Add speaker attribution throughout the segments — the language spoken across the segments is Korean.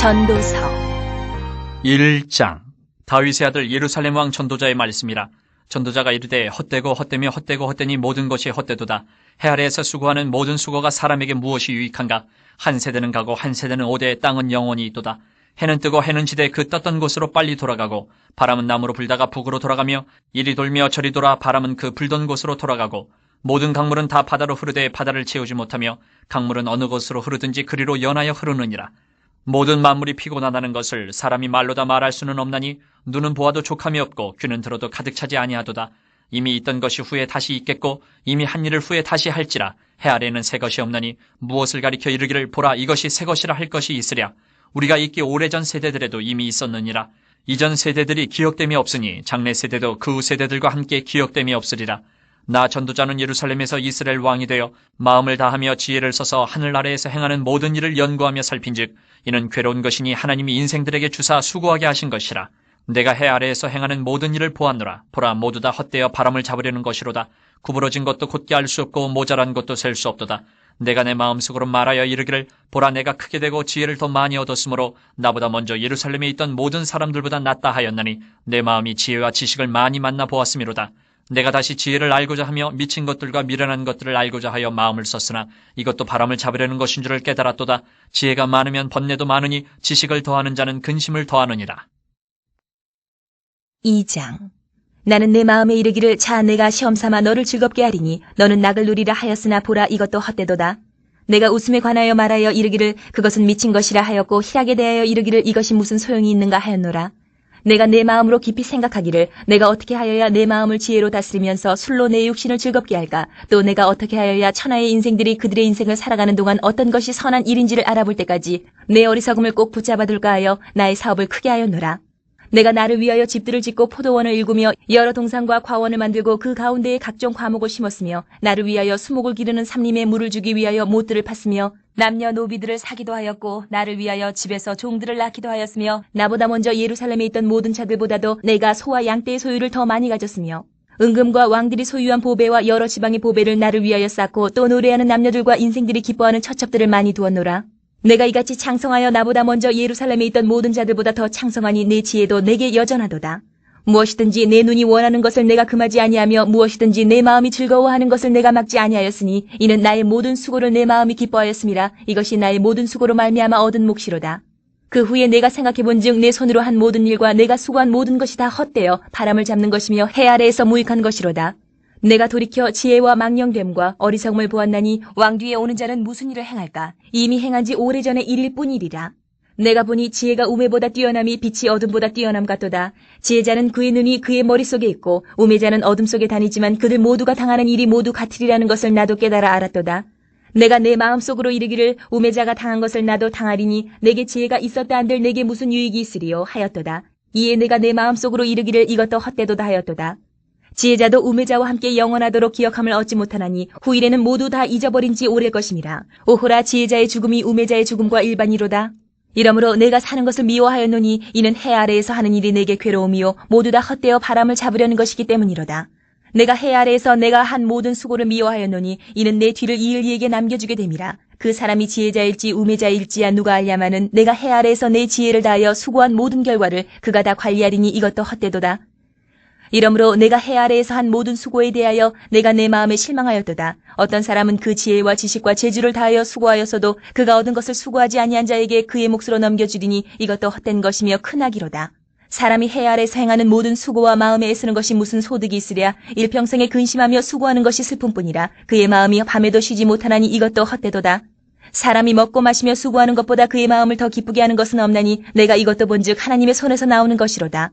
Speaker 1: 전도서
Speaker 2: 1장. 다윗의 아들 예루살렘 왕 전도자의 말씀이라. 전도자가 이르되 헛되고 헛되며 헛되고 헛되니 모든 것이 헛되도다. 해 아래에서 수고하는 모든 수고가 사람에게 무엇이 유익한가? 한 세대는 가고 한 세대는 오되 땅은 영원히 있도다. 해는 뜨고 해는 지되 그 떴던 곳으로 빨리 돌아가고 바람은 남으로 불다가 북으로 돌아가며 이리 돌며 저리 돌아 바람은 그 불던 곳으로 돌아가고 모든 강물은 다 바다로 흐르되 바다를 채우지 못하며 강물은 어느 곳으로 흐르든지 그리로 연하여 흐르느니라. 모든 만물이 피곤하다는 것을 사람이 말로다 말할 수는 없나니 눈은 보아도 족함이 없고 귀는 들어도 가득 차지 아니하도다. 이미 있던 것이 후에 다시 있겠고 이미 한 일을 후에 다시 할지라. 해 아래에는 새 것이 없나니 무엇을 가리켜 이르기를 보라 이것이 새 것이라 할 것이 있으랴. 우리가 있기 오래전 세대들에도 이미 있었느니라. 이전 세대들이 기억됨이 없으니 장래 세대도 그 후 세대들과 함께 기억됨이 없으리라. 나 전도자는 예루살렘에서 이스라엘 왕이 되어 마음을 다하며 지혜를 써서 하늘 아래에서 행하는 모든 일을 연구하며 살핀즉 이는 괴로운 것이니 하나님이 인생들에게 주사 수고하게 하신 것이라. 내가 해 아래에서 행하는 모든 일을 보았노라. 보라 모두 다 헛되어 바람을 잡으려는 것이로다. 구부러진 것도 곧게 알 수 없고 모자란 것도 셀 수 없도다. 내가 내 마음속으로 말하여 이르기를 보라 내가 크게 되고 지혜를 더 많이 얻었으므로 나보다 먼저 예루살렘에 있던 모든 사람들보다 낫다 하였나니 내 마음이 지혜와 지식을 많이 만나 보았음이로다. 내가 다시 지혜를 알고자 하며 미친 것들과 미련한 것들을 알고자 하여 마음을 썼으나 이것도 바람을 잡으려는 것인 줄을 깨달았도다. 지혜가 많으면 번뇌도 많으니 지식을 더하는 자는 근심을 더하느니라.
Speaker 1: 2장. 나는 내 마음에 이르기를 자 내가 시험삼아 너를 즐겁게 하리니 너는 낙을 누리라 하였으나 보라 이것도 헛되도다. 내가 웃음에 관하여 말하여 이르기를 그것은 미친 것이라 하였고 희락에 대하여 이르기를 이것이 무슨 소용이 있는가 하였노라. 내가 내 마음으로 깊이 생각하기를 내가 어떻게 하여야 내 마음을 지혜로 다스리면서 술로 내 육신을 즐겁게 할까? 또 내가 어떻게 하여야 천하의 인생들이 그들의 인생을 살아가는 동안 어떤 것이 선한 일인지를 알아볼 때까지 내 어리석음을 꼭 붙잡아둘까 하여 나의 사업을 크게 하였노라. 내가 나를 위하여 집들을 짓고 포도원을 일구며 여러 동산과 과원을 만들고 그 가운데에 각종 과목을 심었으며 나를 위하여 수목을 기르는 삼림에 물을 주기 위하여 못들을 팠으며 남녀 노비들을 사기도 하였고 나를 위하여 집에서 종들을 낳기도 하였으며 나보다 먼저 예루살렘에 있던 모든 자들보다도 내가 소와 양떼의 소유를 더 많이 가졌으며 은금과 왕들이 소유한 보배와 여러 지방의 보배를 나를 위하여 쌓고 또 노래하는 남녀들과 인생들이 기뻐하는 처첩들을 많이 두었노라. 내가 이같이 창성하여 나보다 먼저 예루살렘에 있던 모든 자들보다 더 창성하니 내 지혜도 내게 여전하도다. 무엇이든지 내 눈이 원하는 것을 내가 금하지 아니하며 무엇이든지 내 마음이 즐거워하는 것을 내가 막지 아니하였으니 이는 나의 모든 수고를 내 마음이 기뻐하였음이라. 이것이 나의 모든 수고로 말미암아 얻은 몫이로다. 그 후에 내가 생각해본즉 내 손으로 한 모든 일과 내가 수고한 모든 것이 다 헛되어 바람을 잡는 것이며 해 아래에서 무익한 것이로다. 내가 돌이켜 지혜와 망령됨과 어리석음을 보았나니 왕 뒤에 오는 자는 무슨 일을 행할까? 이미 행한 지 오래전의 일일 뿐이리라. 내가 보니 지혜가 우매보다 뛰어남이 빛이 어둠보다 뛰어남 같도다. 지혜자는 그의 눈이 그의 머릿속에 있고 우매자는 어둠 속에 다니지만 그들 모두가 당하는 일이 모두 같으리라는 것을 나도 깨달아 알았도다. 내가 내 마음속으로 이르기를 우매자가 당한 것을 나도 당하리니 내게 지혜가 있었다 한들 내게 무슨 유익이 있으리요 하였도다. 이에 내가 내 마음속으로 이르기를 이것도 헛되도다 하였도다. 지혜자도 우매자와 함께 영원하도록 기억함을 얻지 못하나니 후일에는 모두 다 잊어버린 지 오래일 것임이라. 오호라 지혜자의 죽음이 우매자의 죽음과 일반이로다. 이러므로 내가 사는 것을 미워하였노니 이는 해 아래에서 하는 일이 내게 괴로움이요 모두 다 헛되어 바람을 잡으려는 것이기 때문이로다. 내가 해 아래에서 내가 한 모든 수고를 미워하였노니 이는 내 뒤를 이을 이에게 남겨주게 됨이라. 그 사람이 지혜자일지 우매자일지야 누가 알냐마는 내가 해 아래에서 내 지혜를 다하여 수고한 모든 결과를 그가 다 관리하리니 이것도 헛되도다. 이러므로 내가 해 아래에서 한 모든 수고에 대하여 내가 내 마음에 실망하였도다. 어떤 사람은 그 지혜와 지식과 재주를 다하여 수고하였어도 그가 얻은 것을 수고하지 아니한 자에게 그의 몫으로 넘겨주리니 이것도 헛된 것이며 큰 악이로다. 사람이 해 아래에서 행하는 모든 수고와 마음에 애쓰는 것이 무슨 소득이 있으랴. 일평생에 근심하며 수고하는 것이 슬픔뿐이라. 그의 마음이 밤에도 쉬지 못하나니 이것도 헛되도다. 사람이 먹고 마시며 수고하는 것보다 그의 마음을 더 기쁘게 하는 것은 없나니 내가 이것도 본즉 하나님의 손에서 나오는 것이로다.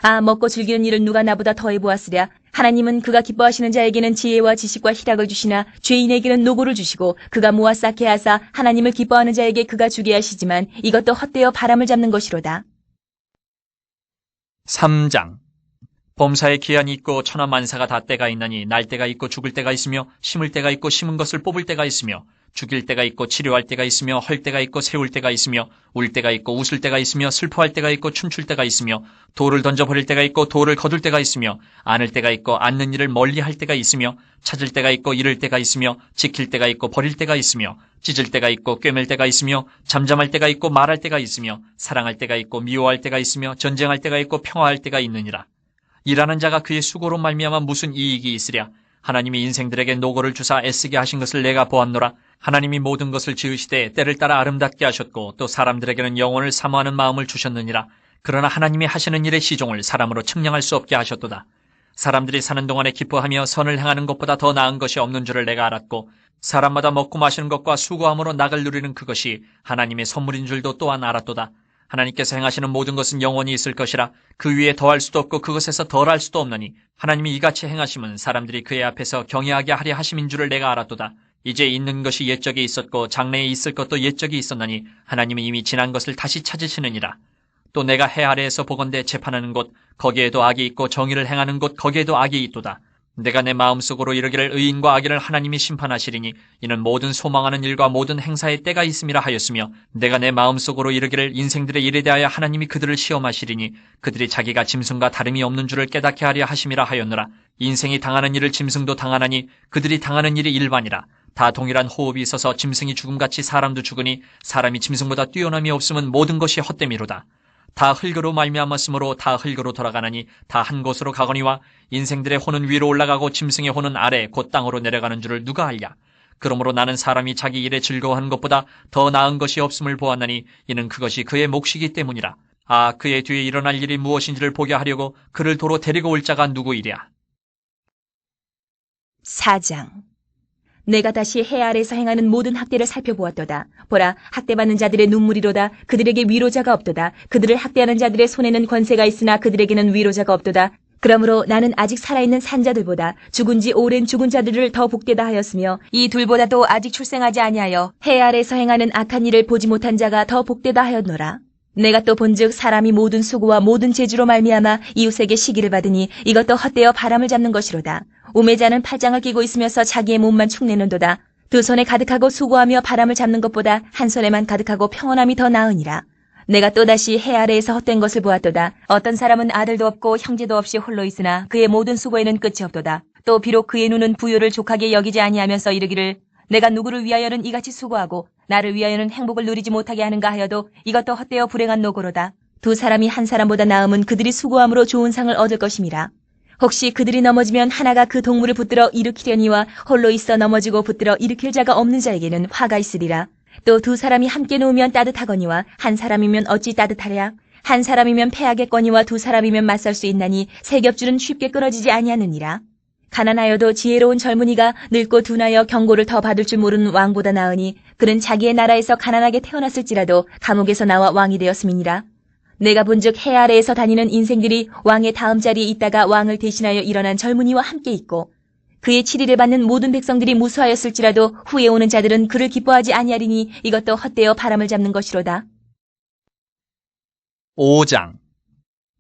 Speaker 1: 아 먹고 즐기는 일을 누가 나보다 더해 보았으랴. 하나님은 그가 기뻐하시는 자에게는 지혜와 지식과 희락을 주시나 죄인에게는 노고를 주시고 그가 모아 쌓게 하사 하나님을 기뻐하는 자에게 그가 주게 하시지만 이것도 헛되어 바람을 잡는 것이로다.
Speaker 2: 3장. 범사에 기한이 있고 천하만사가 다 때가 있나니 날 때가 있고 죽을 때가 있으며 심을 때가 있고 심은 것을 뽑을 때가 있으며 죽일 때가 있고 치료할 때가 있으며 헐 때가 있고 세울 때가 있으며 울 때가 있고 웃을 때가 있으며 슬퍼할 때가 있고 춤출 때가 있으며 돌을 던져버릴 때가 있고 돌을 거둘 때가 있으며 안을 때가 있고 않는 일을 멀리할 때가 있으며 찾을 때가 있고 잃을 때가 있으며 지킬 때가 있고 버릴 때가 있으며 찢을 때가 있고 꿰맬 때가 있으며 잠잠할 때가 있고 말할 때가 있으며 사랑할 때가 있고 미워할 때가 있으며 전쟁할 때가 있고 평화할 때가 있느니라. 일하는 자가 그의 수고로 말미암아 무슨 이익이 있으랴. 하나님이 인생들에게 노고를 주사 애쓰게 하신 것을 내가 보았노라. 하나님이 모든 것을 지으시되 때를 따라 아름답게 하셨고 또 사람들에게는 영혼을 사모하는 마음을 주셨느니라. 그러나 하나님이 하시는 일의 시종을 사람으로 측량할 수 없게 하셨도다. 사람들이 사는 동안에 기뻐하며 선을 행하는 것보다 더 나은 것이 없는 줄을 내가 알았고 사람마다 먹고 마시는 것과 수고함으로 낙을 누리는 그것이 하나님의 선물인 줄도 또한 알았도다. 하나님께서 행하시는 모든 것은 영원히 있을 것이라. 그 위에 더할 수도 없고 그것에서 덜할 수도 없나니 하나님이 이같이 행하심은 사람들이 그의 앞에서 경외하게 하려 하심인 줄을 내가 알았도다. 이제 있는 것이 옛적에 있었고 장래에 있을 것도 옛적에 있었나니 하나님은 이미 지난 것을 다시 찾으시느니라. 또 내가 해 아래에서 보건대 재판하는 곳 거기에도 악이 있고 정의를 행하는 곳 거기에도 악이 있도다. 내가 내 마음속으로 이르기를 의인과 악인을 하나님이 심판하시리니 이는 모든 소망하는 일과 모든 행사의 때가 있음이라 하였으며 내가 내 마음속으로 이르기를 인생들의 일에 대하여 하나님이 그들을 시험하시리니 그들이 자기가 짐승과 다름이 없는 줄을 깨닫게 하려 하심이라 하였노라. 인생이 당하는 일을 짐승도 당하나니 그들이 당하는 일이 일반이라. 다 동일한 호흡이 있어서 짐승이 죽음같이 사람도 죽으니 사람이 짐승보다 뛰어남이 없으면 모든 것이 헛됨이로다. 다 흙으로 말미암았으므로 다 흙으로 돌아가나니 다 한 곳으로 가거니와 인생들의 혼은 위로 올라가고 짐승의 혼은 아래 곧 땅으로 내려가는 줄을 누가 알랴. 그러므로 나는 사람이 자기 일에 즐거워하는 것보다 더 나은 것이 없음을 보았나니 이는 그것이 그의 몫이기 때문이라. 아, 그의 뒤에 일어날 일이 무엇인지를 보게 하려고 그를 도로 데리고 올 자가 누구이랴.
Speaker 1: 4장. 내가 다시 해 아래에서 행하는 모든 학대를 살펴보았도다. 보라, 학대받는 자들의 눈물이로다. 그들에게 위로자가 없도다. 그들을 학대하는 자들의 손에는 권세가 있으나 그들에게는 위로자가 없도다. 그러므로 나는 아직 살아있는 산자들보다 죽은 지 오랜 죽은 자들을 더 복되다 하였으며 이 둘보다도 아직 출생하지 아니하여 해 아래에서 행하는 악한 일을 보지 못한 자가 더 복되다 하였노라. 내가 또 본즉 사람이 모든 수고와 모든 재주로 말미암아 이웃에게 시기를 받으니 이것도 헛되어 바람을 잡는 것이로다. 우매자는 팔짱을 끼고 있으면서 자기의 몸만 축내는도다. 두 손에 가득하고 수고하며 바람을 잡는 것보다 한 손에만 가득하고 평온함이 더 나으니라. 내가 또다시 해 아래에서 헛된 것을 보았도다. 어떤 사람은 아들도 없고 형제도 없이 홀로 있으나 그의 모든 수고에는 끝이 없도다. 또 비록 그의 눈은 부요를 족하게 여기지 아니하면서 이르기를 내가 누구를 위하여는 이같이 수고하고 나를 위하여는 행복을 누리지 못하게 하는가 하여도 이것도 헛되어 불행한 노고로다. 두 사람이 한 사람보다 나음은 그들이 수고함으로 좋은 상을 얻을 것임이라. 혹시 그들이 넘어지면 하나가 그 동물을 붙들어 일으키려니와 홀로 있어 넘어지고 붙들어 일으킬 자가 없는 자에게는 화가 있으리라. 또 두 사람이 함께 누우면 따뜻하거니와 한 사람이면 어찌 따뜻하랴. 한 사람이면 패하겠거니와 두 사람이면 맞설 수 있나니 세 겹줄은 쉽게 끊어지지 아니하느니라. 가난하여도 지혜로운 젊은이가 늙고 둔하여 경고를 더 받을 줄 모르는 왕보다 나으니 그는 자기의 나라에서 가난하게 태어났을지라도 감옥에서 나와 왕이 되었음이니라. 내가 본즉 해 아래에서 다니는 인생들이 왕의 다음 자리에 있다가 왕을 대신하여 일어난 젊은이와 함께 있고 그의 치리를 받는 모든 백성들이 무수하였을지라도 후에 오는 자들은 그를 기뻐하지 아니하리니 이것도 헛되어 바람을 잡는 것이로다.
Speaker 2: 5장.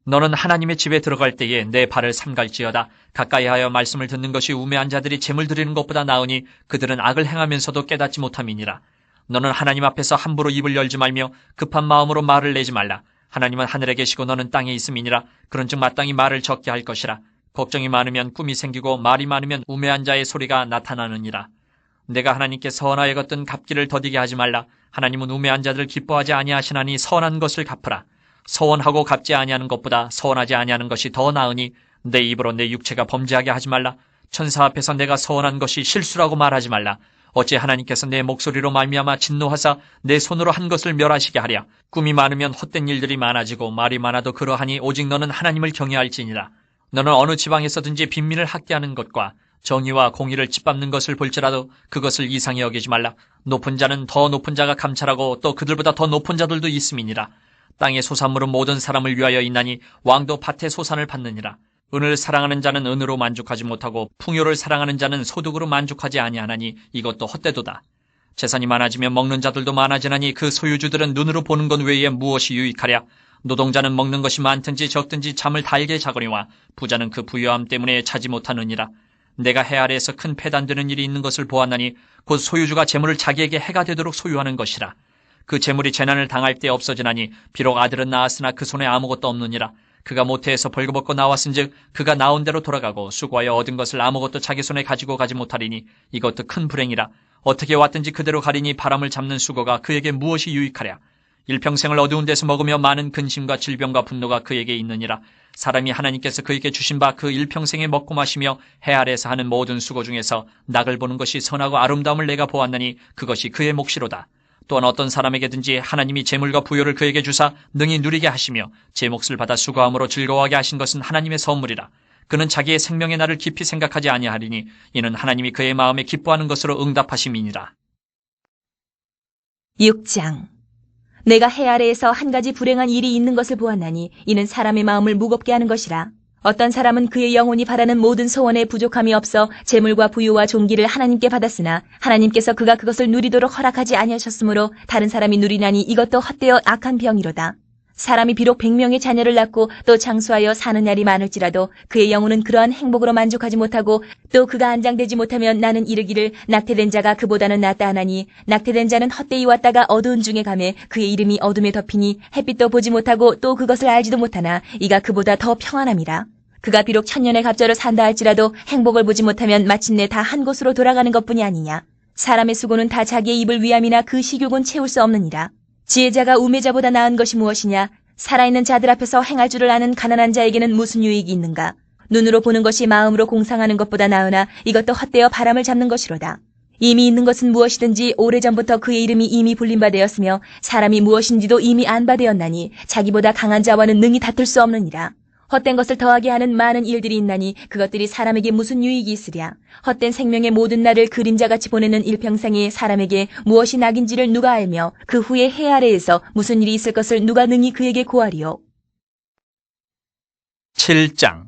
Speaker 2: 너는 하나님의 집에 들어갈 때에 내 발을 삼갈지어다. 가까이하여 말씀을 듣는 것이 우매한 자들이 재물 드리는 것보다 나으니 그들은 악을 행하면서도 깨닫지 못함이니라. 너는 하나님 앞에서 함부로 입을 열지 말며 급한 마음으로 말을 내지 말라. 하나님은 하늘에 계시고 너는 땅에 있음이니라. 그런즉 마땅히 말을 적게 할 것이라. 걱정이 많으면 꿈이 생기고 말이 많으면 우매한 자의 소리가 나타나느니라. 내가 하나님께 선하여 걷던 갚기를 더디게 하지 말라. 하나님은 우매한 자들을 기뻐하지 아니하시나니 선한 것을 갚으라. 서원하고 갚지 아니하는 것보다 서원하지 아니하는 것이 더 나으니 내 입으로 내 육체가 범죄하게 하지 말라. 천사 앞에서 내가 서원한 것이 실수라고 말하지 말라. 어찌 하나님께서 내 목소리로 말미암아 진노하사 내 손으로 한 것을 멸하시게 하랴. 꿈이 많으면 헛된 일들이 많아지고 말이 많아도 그러하니 오직 너는 하나님을 경외할지니라. 너는 어느 지방에서든지 빈민을 학대하는 것과 정의와 공의를 짓밟는 것을 볼지라도 그것을 이상히 여기지 말라. 높은 자는 더 높은 자가 감찰하고 또 그들보다 더 높은 자들도 있음이니라. 땅의 소산물은 모든 사람을 위하여 있나니 왕도 밭의 소산을 받느니라. 은을 사랑하는 자는 은으로 만족하지 못하고 풍요를 사랑하는 자는 소득으로 만족하지 아니하나니 이것도 헛되도다. 재산이 많아지면 먹는 자들도 많아지나니 그 소유주들은 눈으로 보는 것 외에 무엇이 유익하랴. 노동자는 먹는 것이 많든지 적든지 잠을 달게 자거니와 부자는 그 부유함 때문에 자지 못하느니라. 내가 해 아래에서 큰 패단되는 일이 있는 것을 보았나니 곧 소유주가 재물을 자기에게 해가 되도록 소유하는 것이라. 그 재물이 재난을 당할 때 없어지나니 비록 아들은 낳았으나 그 손에 아무것도 없느니라. 그가 모태에서 벌거벗고 나왔은즉 그가 나온 대로 돌아가고 수고하여 얻은 것을 아무것도 자기 손에 가지고 가지 못하리니 이것도 큰 불행이라. 어떻게 왔든지 그대로 가리니 바람을 잡는 수고가 그에게 무엇이 유익하랴. 일평생을 어두운 데서 먹으며 많은 근심과 질병과 분노가 그에게 있느니라. 사람이 하나님께서 그에게 주신 바 그 일평생에 먹고 마시며 해 아래에서 하는 모든 수고 중에서 낙을 보는 것이 선하고 아름다움을 내가 보았나니 그것이 그의 몫이로다. 또한 어떤 사람에게든지 하나님이 재물과 부요를 그에게 주사 능히 누리게 하시며 제 몫을 받아 수고함으로 즐거워하게 하신 것은 하나님의 선물이라. 그는 자기의 생명의 날을 깊이 생각하지 아니하리니 이는 하나님이 그의 마음에 기뻐하는 것으로 응답하심이니라.
Speaker 1: 6장. 내가 해 아래에서 한 가지 불행한 일이 있는 것을 보았나니 이는 사람의 마음을 무겁게 하는 것이라. 어떤 사람은 그의 영혼이 바라는 모든 소원에 부족함이 없어 재물과 부유와 존귀를 하나님께 받았으나 하나님께서 그가 그것을 누리도록 허락하지 아니하셨으므로 다른 사람이 누리나니 이것도 헛되어 악한 병이로다. 사람이 비록 100명의 자녀를 낳고 또 장수하여 사는 날이 많을지라도 그의 영혼은 그러한 행복으로 만족하지 못하고 또 그가 안장되지 못하면 나는 이르기를 낙태된 자가 그보다는 낫다 하나니 낙태된 자는 헛되이 왔다가 어두운 중에 가매 그의 이름이 어둠에 덮이니 햇빛도 보지 못하고 또 그것을 알지도 못하나 이가 그보다 더 평안함이라. 그가 비록 1000년의 갑절을 산다 할지라도 행복을 보지 못하면 마침내 다 한 곳으로 돌아가는 것뿐이 아니냐. 사람의 수고는 다 자기의 입을 위함이나 그 식욕은 채울 수 없느니라. 지혜자가 우매자보다 나은 것이 무엇이냐? 살아있는 자들 앞에서 행할 줄을 아는 가난한 자에게는 무슨 유익이 있는가? 눈으로 보는 것이 마음으로 공상하는 것보다 나으나 이것도 헛되어 바람을 잡는 것이로다. 이미 있는 것은 무엇이든지 오래전부터 그의 이름이 이미 불린 바 되었으며 사람이 무엇인지도 이미 안 바 되었나니 자기보다 강한 자와는 능히 다툴 수 없느니라. 헛된 것을 더하게 하는 많은 일들이 있나니 그것들이 사람에게 무슨 유익이 있으랴. 헛된 생명의 모든 날을 그림자같이 보내는 일평생에 사람에게 무엇이 낙인지를 누가 알며 그 후에 해 아래에서 무슨 일이 있을 것을 누가 능히 그에게 고하리요.
Speaker 2: 7장.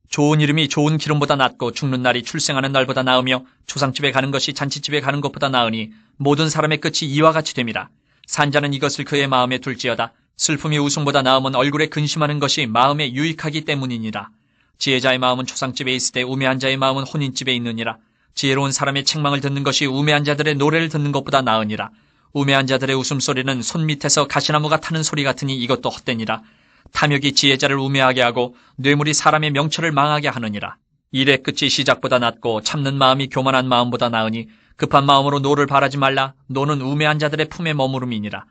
Speaker 2: 좋은 이름이 좋은 기름보다 낫고 죽는 날이 출생하는 날보다 나으며 초상집에 가는 것이 잔치집에 가는 것보다 나으니 모든 사람의 끝이 이와 같이 됨이라. 산자는 이것을 그의 마음에 둘지어다. 슬픔이 웃음보다 나음은 얼굴에 근심하는 것이 마음에 유익하기 때문이니라. 지혜자의 마음은 초상집에 있을 때 우매한 자의 마음은 혼인집에 있느니라. 지혜로운 사람의 책망을 듣는 것이 우매한 자들의 노래를 듣는 것보다 나으니라. 우매한 자들의 웃음소리는 손 밑에서 가시나무가 타는 소리 같으니 이것도 헛되니라. 탐욕이 지혜자를 우매하게 하고 뇌물이 사람의 명철을 망하게 하느니라. 일의 끝이 시작보다 낫고 참는 마음이 교만한 마음보다 나으니 급한 마음으로 노를 바라지 말라. 노는 우매한 자들의 품에 머무름이니라.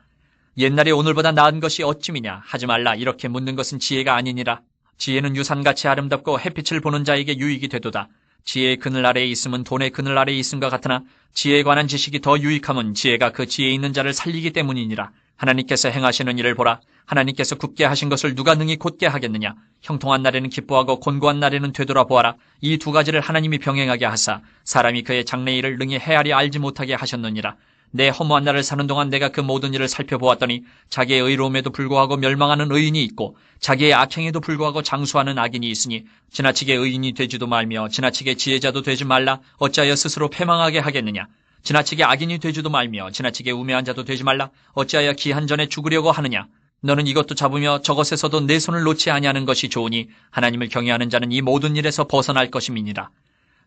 Speaker 2: 옛날에 오늘보다 나은 것이 어찌미냐 하지 말라. 이렇게 묻는 것은 지혜가 아니니라. 지혜는 유산같이 아름답고 햇빛을 보는 자에게 유익이 되도다. 지혜의 그늘 아래에 있음은 돈의 그늘 아래에 있음과 같으나 지혜에 관한 지식이 더 유익함은 지혜가 그 지혜에 있는 자를 살리기 때문이니라. 하나님께서 행하시는 일을 보라. 하나님께서 굳게 하신 것을 누가 능히 곧게 하겠느냐. 형통한 날에는 기뻐하고 곤고한 날에는 되돌아보아라. 이 두 가지를 하나님이 병행하게 하사 사람이 그의 장래 일을 능히 헤아리 알지 못하게 하셨느니라. 내 허무한 날을 사는 동안 내가 그 모든 일을 살펴보았더니 자기의 의로움에도 불구하고 멸망하는 의인이 있고 자기의 악행에도 불구하고 장수하는 악인이 있으니 지나치게 의인이 되지도 말며 지나치게 지혜자도 되지 말라. 어찌하여 스스로 패망하게 하겠느냐. 지나치게 악인이 되지도 말며 지나치게 우매한 자도 되지 말라. 어찌하여 기한 전에 죽으려고 하느냐. 너는 이것도 잡으며 저것에서도 내 손을 놓지 아니하는 것이 좋으니 하나님을 경외하는 자는 이 모든 일에서 벗어날 것임이니라.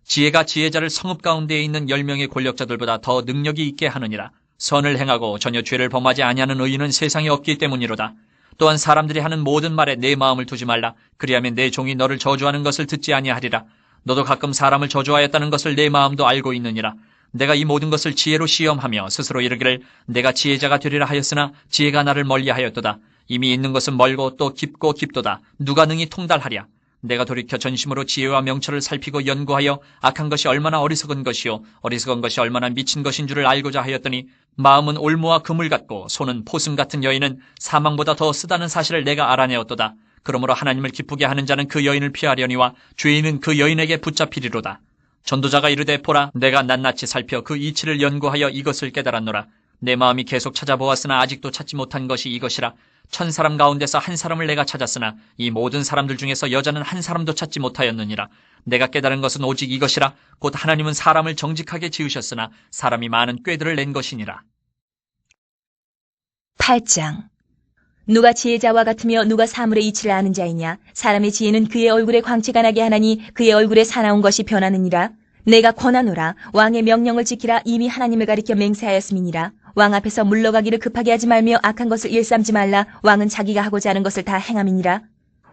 Speaker 2: 지혜가 지혜자를 성읍 가운데에 있는 10명의 권력자들보다 더 능력이 있게 하느니라. 선을 행하고 전혀 죄를 범하지 아니하는 의인은 세상에 없기 때문이로다. 또한 사람들이 하는 모든 말에 내 마음을 두지 말라. 그리하면 내 종이 너를 저주하는 것을 듣지 아니하리라. 너도 가끔 사람을 저주하였다는 것을 내 마음도 알고 있느니라. 내가 이 모든 것을 지혜로 시험하며 스스로 이르기를 내가 지혜자가 되리라 하였으나 지혜가 나를 멀리하였도다. 이미 있는 것은 멀고 또 깊고 깊도다. 누가 능히 통달하랴. 내가 돌이켜 전심으로 지혜와 명철을 살피고 연구하여 악한 것이 얼마나 어리석은 것이요 어리석은 것이 얼마나 미친 것인 줄을 알고자 하였더니 마음은 올무와 그물 같고 손은 포승 같은 여인은 사망보다 더 쓰다는 사실을 내가 알아내었도다. 그러므로 하나님을 기쁘게 하는 자는 그 여인을 피하려니와 죄인은 그 여인에게 붙잡히리로다. 전도자가 이르되 보라 내가 낱낱이 살펴 그 이치를 연구하여 이것을 깨달았노라. 내 마음이 계속 찾아보았으나 아직도 찾지 못한 것이 이것이라. 1000사람 가운데서 한 사람을 내가 찾았으나 이 모든 사람들 중에서 여자는 한 사람도 찾지 못하였느니라. 내가 깨달은 것은 오직 이것이라. 곧 하나님은 사람을 정직하게 지으셨으나 사람이 많은 꾀들을 낸 것이니라.
Speaker 1: 8장. 누가 지혜자와 같으며 누가 사물의 이치를 아는 자이냐? 사람의 지혜는 그의 얼굴에 광채가 나게 하나니 그의 얼굴에 사나운 것이 변하느니라. 내가 권하노라. 왕의 명령을 지키라. 이미 하나님을 가리켜 맹세하였음이니라. 왕 앞에서 물러가기를 급하게 하지 말며 악한 것을 일삼지 말라. 왕은 자기가 하고자 하는 것을 다 행함이니라.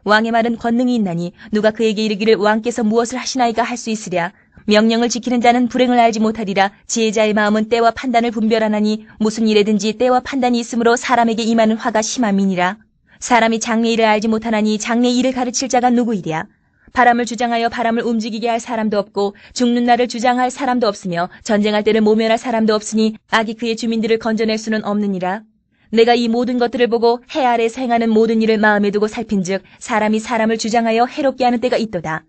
Speaker 1: 왕의 말은 권능이 있나니 누가 그에게 이르기를 왕께서 무엇을 하시나이까 할 수 있으랴. 명령을 지키는 자는 불행을 알지 못하리라. 지혜자의 마음은 때와 판단을 분별하나니 무슨 일에든지 때와 판단이 있으므로 사람에게 임하는 화가 심함이니라. 사람이 장래 일을 알지 못하나니 장래 일을 가르칠 자가 누구이랴. 바람을 주장하여 바람을 움직이게 할 사람도 없고 죽는 날을 주장할 사람도 없으며 전쟁할 때를 모면할 사람도 없으니 악이 그의 주민들을 건져낼 수는 없느니라. 내가 이 모든 것들을 보고 해 아래에서 행하는 모든 일을 마음에 두고 살핀즉 사람이 사람을 주장하여 해롭게 하는 때가 있도다.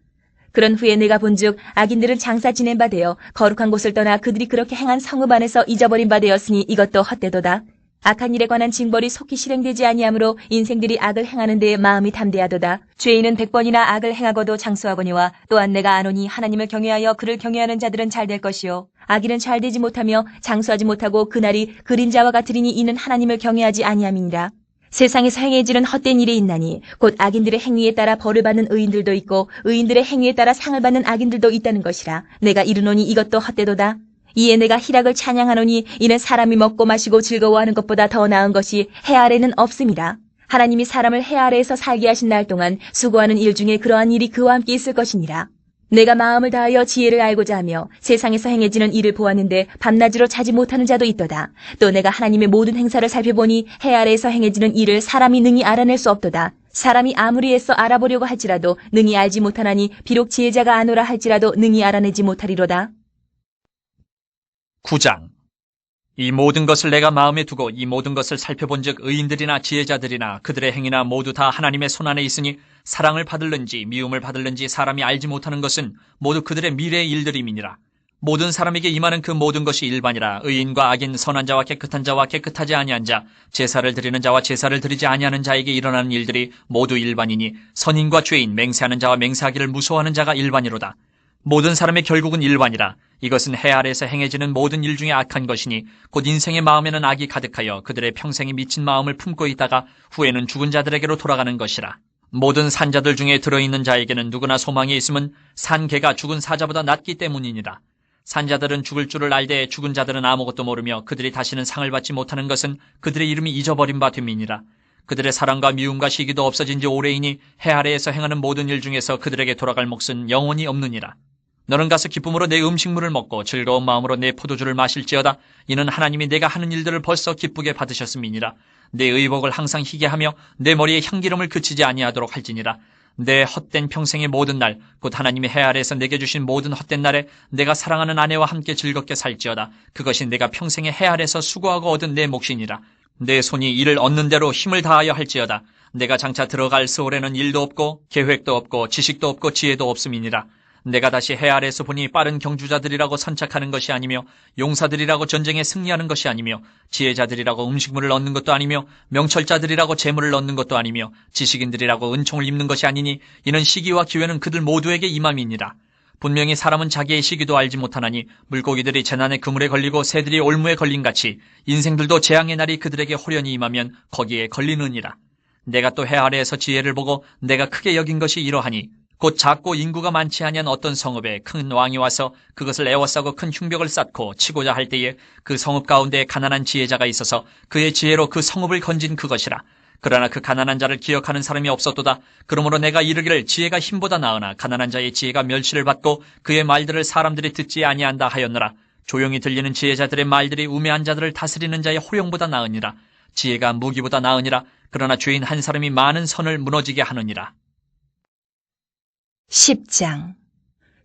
Speaker 1: 그런 후에 내가 본즉 악인들은 장사 지낸 바 되어 거룩한 곳을 떠나 그들이 그렇게 행한 성읍 안에서 잊어버린 바 되었으니 이것도 헛되도다. 악한 일에 관한 징벌이 속히 실행되지 아니하므로 인생들이 악을 행하는 데에 마음이 담대하도다. 죄인은 100번이나 악을 행하고도 장수하거니와 또한 내가 아노니 하나님을 경외하여 그를 경외하는 자들은 잘 될 것이요 악인은 잘 되지 못하며 장수하지 못하고 그날이 그림자와 같으리니 이는 하나님을 경외하지 아니함이니라. 세상에서 행해지는 헛된 일이 있나니 곧 악인들의 행위에 따라 벌을 받는 의인들도 있고 의인들의 행위에 따라 상을 받는 악인들도 있다는 것이라. 내가 이르노니 이것도 헛되도다. 이에 내가 희락을 찬양하노니 이는 사람이 먹고 마시고 즐거워하는 것보다 더 나은 것이 해 아래는 없음이라. 하나님이 사람을 해 아래에서 살게 하신 날 동안 수고하는 일 중에 그러한 일이 그와 함께 있을 것이니라. 내가 마음을 다하여 지혜를 알고자 하며 세상에서 행해지는 일을 보았는데 밤낮으로 자지 못하는 자도 있도다. 또 내가 하나님의 모든 행사를 살펴보니 해 아래에서 행해지는 일을 사람이 능히 알아낼 수 없도다. 사람이 아무리 애써 알아보려고 할지라도 능히 알지 못하나니 비록 지혜자가 아노라 할지라도 능히 알아내지 못하리로다.
Speaker 2: 9장. 이 모든 것을 내가 마음에 두고 이 모든 것을 살펴본즉 의인들이나 지혜자들이나 그들의 행위나 모두 다 하나님의 손안에 있으니 사랑을 받을는지 미움을 받을는지 사람이 알지 못하는 것은 모두 그들의 미래의 일들임이니라. 모든 사람에게 임하는 그 모든 것이 일반이라. 의인과 악인, 선한 자와 깨끗한 자와 깨끗하지 아니한 자, 제사를 드리는 자와 제사를 드리지 아니하는 자에게 일어나는 일들이 모두 일반이니 선인과 죄인, 맹세하는 자와 맹세하기를 무서워하는 자가 일반이로다. 모든 사람의 결국은 일반이라. 이것은 해 아래에서 행해지는 모든 일 중에 악한 것이니 곧 인생의 마음에는 악이 가득하여 그들의 평생에 미친 마음을 품고 있다가 후에는 죽은 자들에게로 돌아가는 것이라. 모든 산자들 중에 들어있는 자에게는 누구나 소망이 있음은 산 개가 죽은 사자보다 낫기 때문이니라. 산자들은 죽을 줄을 알되 죽은 자들은 아무것도 모르며 그들이 다시는 상을 받지 못하는 것은 그들의 이름이 잊어버린 바 됨이니라. 그들의 사랑과 미움과 시기도 없어진 지 오래이니 해 아래에서 행하는 모든 일 중에서 그들에게 돌아갈 몫은 영원히 없느니라. 너는 가서 기쁨으로 내 음식물을 먹고 즐거운 마음으로 내 포도주를 마실지어다. 이는 하나님이 내가 하는 일들을 벌써 기쁘게 받으셨음이니라. 내 의복을 항상 희게 하며 내 머리에 향기름을 그치지 아니하도록 할지니라. 내 헛된 평생의 모든 날, 곧 하나님이 해 아래에서 내게 주신 모든 헛된 날에 내가 사랑하는 아내와 함께 즐겁게 살지어다. 그것이 내가 평생에 해 아래에서 수고하고 얻은 내 몫이니라. 내 손이 이를 얻는 대로 힘을 다하여 할지어다. 내가 장차 들어갈 세월에는 일도 없고 계획도 없고 지식도 없고 지혜도 없음이니라. 내가 다시 해 아래에서 보니 빠른 경주자들이라고 선착하는 것이 아니며 용사들이라고 전쟁에 승리하는 것이 아니며 지혜자들이라고 음식물을 얻는 것도 아니며 명철자들이라고 재물을 얻는 것도 아니며 지식인들이라고 은총을 입는 것이 아니니 이는 시기와 기회는 그들 모두에게 임함이니라. 분명히 사람은 자기의 시기도 알지 못하나니 물고기들이 재난의 그물에 걸리고 새들이 올무에 걸린 같이 인생들도 재앙의 날이 그들에게 호련히 임하면 거기에 걸리느니라. 내가 또 해 아래에서 지혜를 보고 내가 크게 여긴 것이 이러하니 곧 작고 인구가 많지 아니한 어떤 성읍에 큰 왕이 와서 그것을 에워싸고 큰 흉벽을 쌓고 치고자 할 때에 그 성읍 가운데 가난한 지혜자가 있어서 그의 지혜로 그 성읍을 건진 그것이라. 그러나 그 가난한 자를 기억하는 사람이 없었도다. 그러므로 내가 이르기를 지혜가 힘보다 나으나 가난한 자의 지혜가 멸시를 받고 그의 말들을 사람들이 듣지 아니한다 하였노라. 조용히 들리는 지혜자들의 말들이 우매한 자들을 다스리는 자의 호령보다 나으니라. 지혜가 무기보다 나으니라. 그러나 죄인 한 사람이 많은 선을 무너지게 하느니라.
Speaker 1: 10장.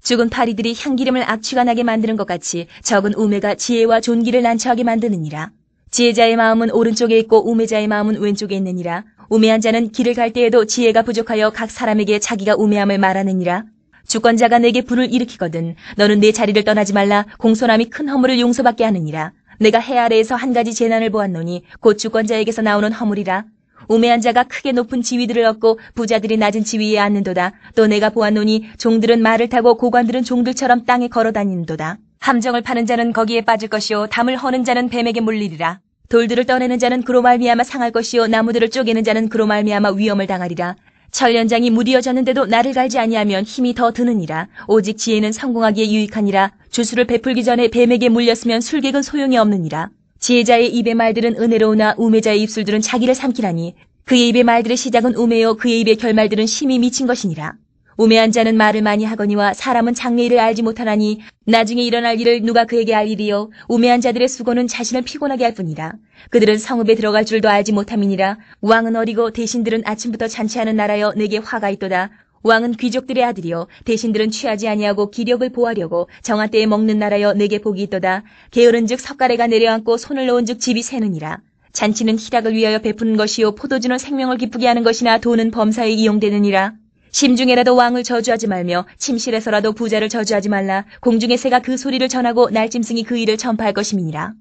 Speaker 1: 죽은 파리들이 향기름을 악취가 나게 만드는 것 같이 적은 우매가 지혜와 존귀를 난처하게 만드느니라. 지혜자의 마음은 오른쪽에 있고 우매자의 마음은 왼쪽에 있느니라. 우매한 자는 길을 갈 때에도 지혜가 부족하여 각 사람에게 자기가 우매함을 말하느니라. 주권자가 내게 불을 일으키거든 너는 내 자리를 떠나지 말라. 공손함이 큰 허물을 용서받게 하느니라. 내가 해 아래에서 한 가지 재난을 보았노니 곧 주권자에게서 나오는 허물이라. 우매한 자가 크게 높은 지위들을 얻고 부자들이 낮은 지위에 앉는도다. 또 내가 보았노니 종들은 말을 타고 고관들은 종들처럼 땅에 걸어 다니는도다. 함정을 파는 자는 거기에 빠질 것이요 담을 허는 자는 뱀에게 물리리라. 돌들을 떠내는 자는 그로 말미암아 상할 것이요 나무들을 쪼개는 자는 그로 말미암아 위험을 당하리라. 철연장이 무디어졌는데도 나를 갈지 아니하면 힘이 더 드느니라. 오직 지혜는 성공하기에 유익하니라. 주술을 베풀기 전에 뱀에게 물렸으면 술객은 소용이 없느니라. 지혜자의 입의 말들은 은혜로우나 우매자의 입술들은 자기를 삼키라니. 그의 입의 말들의 시작은 우매요 그의 입의 결말들은 심히 미친 것이니라. 우매한 자는 말을 많이 하거니와 사람은 장래일을 알지 못하나니 나중에 일어날 일을 누가 그에게 알리리요. 우매한 자들의 수고는 자신을 피곤하게 할 뿐이라. 그들은 성읍에 들어갈 줄도 알지 못함이니라. 왕은 어리고 대신들은 아침부터 잔치하는 나라여 내게 화가 있도다. 왕은 귀족들의 아들이요 대신들은 취하지 아니하고 기력을 보하려고 정한 때에 먹는 나라여 내게 복이 있도다. 게으른즉 석가래가 내려앉고 손을 놓은즉 집이 새느니라. 잔치는 희락을 위하여 베푸는 것이요 포도주는 생명을 기쁘게 하는 것이나 돈은 범사에 이용되느니라. 심중에라도 왕을 저주하지 말며 침실에서라도 부자를 저주하지 말라. 공중의 새가 그 소리를 전하고 날짐승이 그 일을 전파할 것임이니라.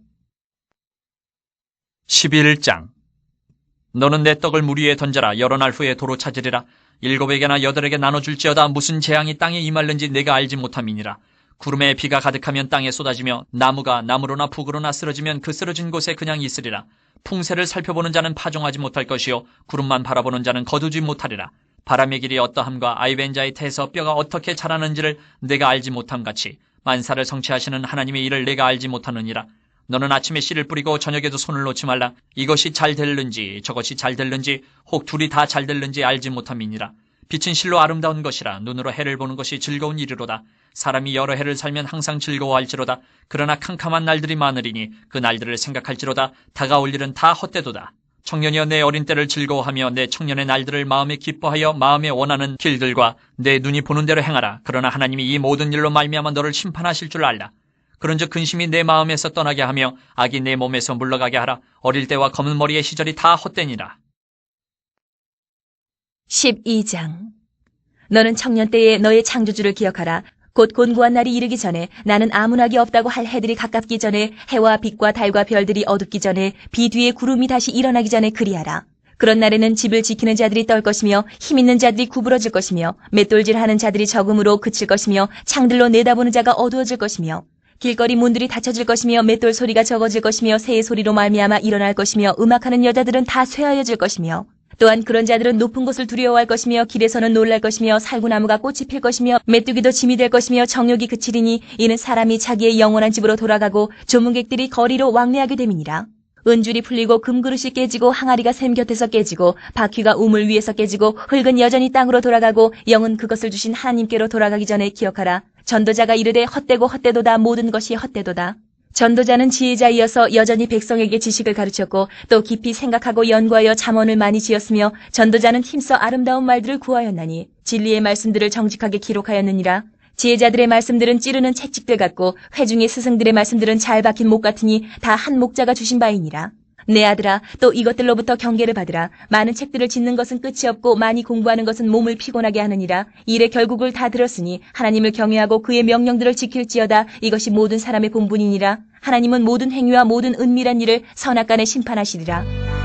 Speaker 2: 11장. 너는 내 떡을 물 위에 던져라. 여러 날 후에 도로 찾으리라. 7에게나 8에게 나눠줄지어다. 무슨 재앙이 땅에 임할는지 내가 알지 못함이니라. 구름에 비가 가득하면 땅에 쏟아지며 나무가 나무로나 북으로나 쓰러지면 그 쓰러진 곳에 그냥 있으리라. 풍세를 살펴보는 자는 파종하지 못할 것이요 구름만 바라보는 자는 거두지 못하리라. 바람의 길이 어떠함과 아이벤자의 태에서 뼈가 어떻게 자라는지를 내가 알지 못함같이 만사를 성취하시는 하나님의 일을 내가 알지 못하느니라. 너는 아침에 씨를 뿌리고 저녁에도 손을 놓지 말라. 이것이 잘 될는지 저것이 잘 될는지 혹 둘이 다 잘 될는지 알지 못함이니라. 빛은 실로 아름다운 것이라. 눈으로 해를 보는 것이 즐거운 일이로다. 사람이 여러 해를 살면 항상 즐거워할지로다. 그러나 캄캄한 날들이 많으리니 그 날들을 생각할지로다. 다가올 일은 다 헛되도다. 청년이여 내 어린 때를 즐거워하며 내 청년의 날들을 마음에 기뻐하여 마음에 원하는 길들과 내 눈이 보는 대로 행하라. 그러나 하나님이 이 모든 일로 말미암아 너를 심판하실 줄 알라. 그런즉 근심이 내 마음에서 떠나게 하며 악이 내 몸에서 물러가게 하라. 어릴 때와 검은 머리의 시절이 다 헛되니라.
Speaker 1: 12장. 너는 청년 때에 너의 창조주를 기억하라. 곧 곤고한 날이 이르기 전에 나는 아무나기 없다고 할 해들이 가깝기 전에 해와 빛과 달과 별들이 어둡기 전에 비 뒤에 구름이 다시 일어나기 전에 그리하라. 그런 날에는 집을 지키는 자들이 떨 것이며 힘 있는 자들이 구부러질 것이며 맷돌질하는 자들이 적음으로 그칠 것이며 창들로 내다보는 자가 어두워질 것이며 길거리 문들이 닫혀질 것이며 맷돌 소리가 적어질 것이며 새의 소리로 말미암아 일어날 것이며 음악하는 여자들은 다 쇠하여질 것이며 또한 그런 자들은 높은 곳을 두려워할 것이며 길에서는 놀랄 것이며 살구나무가 꽃이 필 것이며 메뚜기도 짐이 될 것이며 정욕이 그치리니 이는 사람이 자기의 영원한 집으로 돌아가고 조문객들이 거리로 왕래하게 됨이니라. 은줄이 풀리고 금그릇이 깨지고 항아리가 샘 곁에서 깨지고 바퀴가 우물 위에서 깨지고 흙은 여전히 땅으로 돌아가고 영은 그것을 주신 하나님께로 돌아가기 전에 기억하라. 전도자가 이르되 헛되고 헛되도다. 모든 것이 헛되도다. 전도자는 지혜자이어서 여전히 백성에게 지식을 가르쳤고 또 깊이 생각하고 연구하여 잠언을 많이 지었으며 전도자는 힘써 아름다운 말들을 구하였나니 진리의 말씀들을 정직하게 기록하였느니라. 지혜자들의 말씀들은 찌르는 채찍들 같고 회중의 스승들의 말씀들은 잘 박힌 목 같으니 다 한 목자가 주신 바이니라. 내 아들아, 또 이것들로부터 경계를 받으라. 많은 책들을 짓는 것은 끝이 없고 많이 공부하는 것은 몸을 피곤하게 하느니라. 일의 결국을 다 들었으니 하나님을 경외하고 그의 명령들을 지킬지어다. 이것이 모든 사람의 본분이니라. 하나님은 모든 행위와 모든 은밀한 일을 선악간에 심판하시리라.